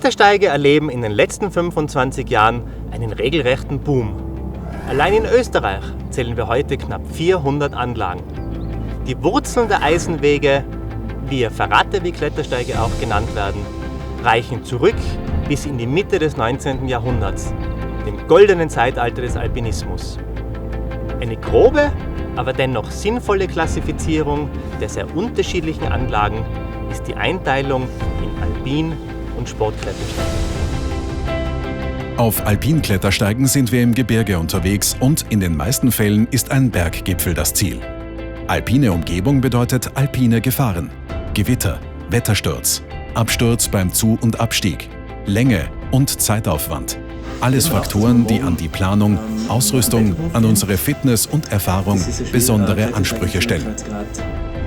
Klettersteige erleben in den letzten 25 Jahren einen regelrechten Boom. Allein in Österreich zählen wir heute knapp 400 Anlagen. Die Wurzeln der Eisenwege, wie Ferrate wie Klettersteige auch genannt werden, reichen zurück bis in die Mitte des 19. Jahrhunderts, dem goldenen Zeitalter des Alpinismus. Eine grobe, aber dennoch sinnvolle Klassifizierung der sehr unterschiedlichen Anlagen ist die Einteilung in Alpin- und Sportklettersteige. Auf Alpinklettersteigen sind wir im Gebirge unterwegs und in den meisten Fällen ist ein Berggipfel das Ziel. Alpine Umgebung bedeutet alpine Gefahren, Gewitter, Wettersturz, Absturz beim Zu- und Abstieg, Länge und Zeitaufwand. Alles Faktoren, die an die Planung, Ausrüstung, an unsere Fitness und Erfahrung besondere Ansprüche stellen.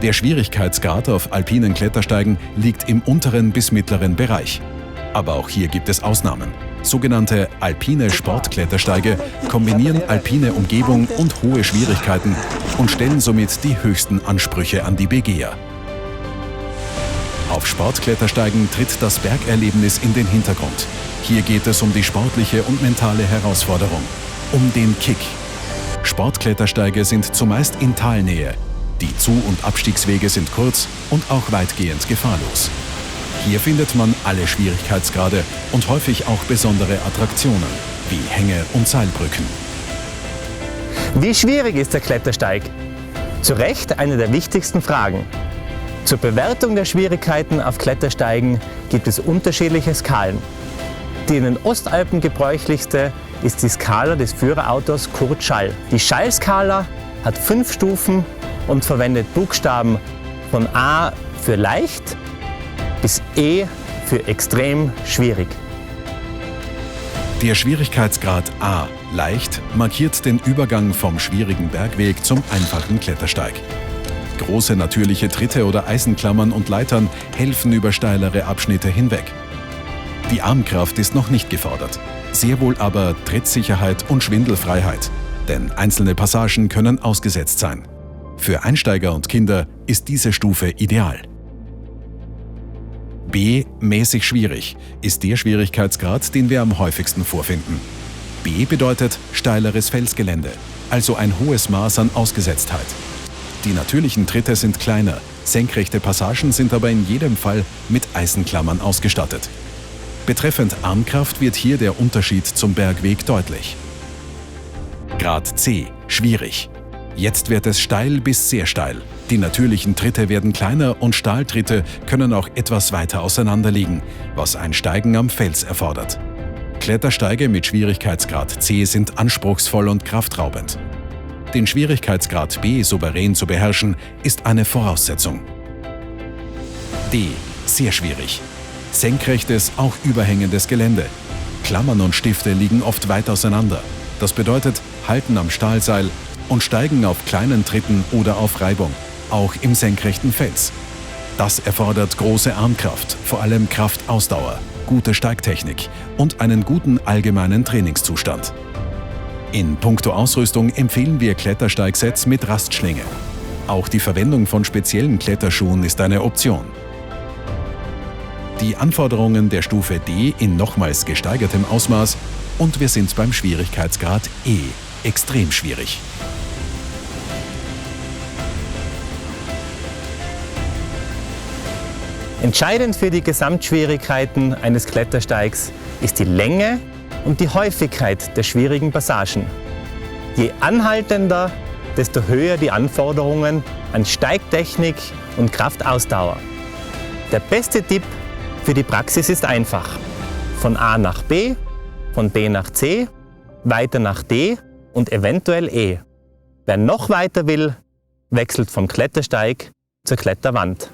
Der Schwierigkeitsgrad auf alpinen Klettersteigen liegt im unteren bis mittleren Bereich. Aber auch hier gibt es Ausnahmen. Sogenannte alpine Sportklettersteige kombinieren alpine Umgebung und hohe Schwierigkeiten und stellen somit die höchsten Ansprüche an die Begeher. Auf Sportklettersteigen tritt das Bergerlebnis in den Hintergrund. Hier geht es um die sportliche und mentale Herausforderung, um den Kick. Sportklettersteige sind zumeist in Talnähe. Die Zu- und Abstiegswege sind kurz und auch weitgehend gefahrlos. Hier findet man alle Schwierigkeitsgrade und häufig auch besondere Attraktionen, wie Hänge- und Seilbrücken. Wie schwierig ist der Klettersteig? Zu Recht eine der wichtigsten Fragen. Zur Bewertung der Schwierigkeiten auf Klettersteigen gibt es unterschiedliche Skalen. Die in den Ostalpen gebräuchlichste ist die Skala des Führerautors Kurt Schall. Die Schall-Skala hat 5 Stufen und verwendet Buchstaben von A für leicht bis E für extrem schwierig. Der Schwierigkeitsgrad A, leicht, markiert den Übergang vom schwierigen Bergweg zum einfachen Klettersteig. Große natürliche Tritte oder Eisenklammern und Leitern helfen über steilere Abschnitte hinweg. Die Armkraft ist noch nicht gefordert, sehr wohl aber Trittsicherheit und Schwindelfreiheit, denn einzelne Passagen können ausgesetzt sein. Für Einsteiger und Kinder ist diese Stufe ideal. B, mäßig schwierig, ist der Schwierigkeitsgrad, den wir am häufigsten vorfinden. B bedeutet steileres Felsgelände, also ein hohes Maß an Ausgesetztheit. Die natürlichen Tritte sind kleiner, senkrechte Passagen sind aber in jedem Fall mit Eisenklammern ausgestattet. Betreffend Armkraft wird hier der Unterschied zum Bergweg deutlich. Grad C, schwierig. Jetzt wird es steil bis sehr steil. Die natürlichen Tritte werden kleiner und Stahltritte können auch etwas weiter auseinander liegen, was ein Steigen am Fels erfordert. Klettersteige mit Schwierigkeitsgrad C sind anspruchsvoll und kraftraubend. Den Schwierigkeitsgrad B souverän zu beherrschen, ist eine Voraussetzung. D, sehr schwierig. Senkrechtes, auch überhängendes Gelände. Klammern und Stifte liegen oft weit auseinander. Das bedeutet Halten am Stahlseil und Steigen auf kleinen Tritten oder auf Reibung, auch im senkrechten Fels. Das erfordert große Armkraft, vor allem Kraftausdauer, gute Steigtechnik und einen guten allgemeinen Trainingszustand. In puncto Ausrüstung empfehlen wir Klettersteigsets mit Rastschlinge. Auch die Verwendung von speziellen Kletterschuhen ist eine Option. Die Anforderungen der Stufe D in nochmals gesteigertem Ausmaß und wir sind beim Schwierigkeitsgrad E, extrem schwierig. Entscheidend für die Gesamtschwierigkeiten eines Klettersteigs ist die Länge und die Häufigkeit der schwierigen Passagen. Je anhaltender, desto höher die Anforderungen an Steigtechnik und Kraftausdauer. Der beste Tipp für die Praxis ist einfach: von A nach B, von B nach C, weiter nach D und eventuell E. Wer noch weiter will, wechselt vom Klettersteig zur Kletterwand.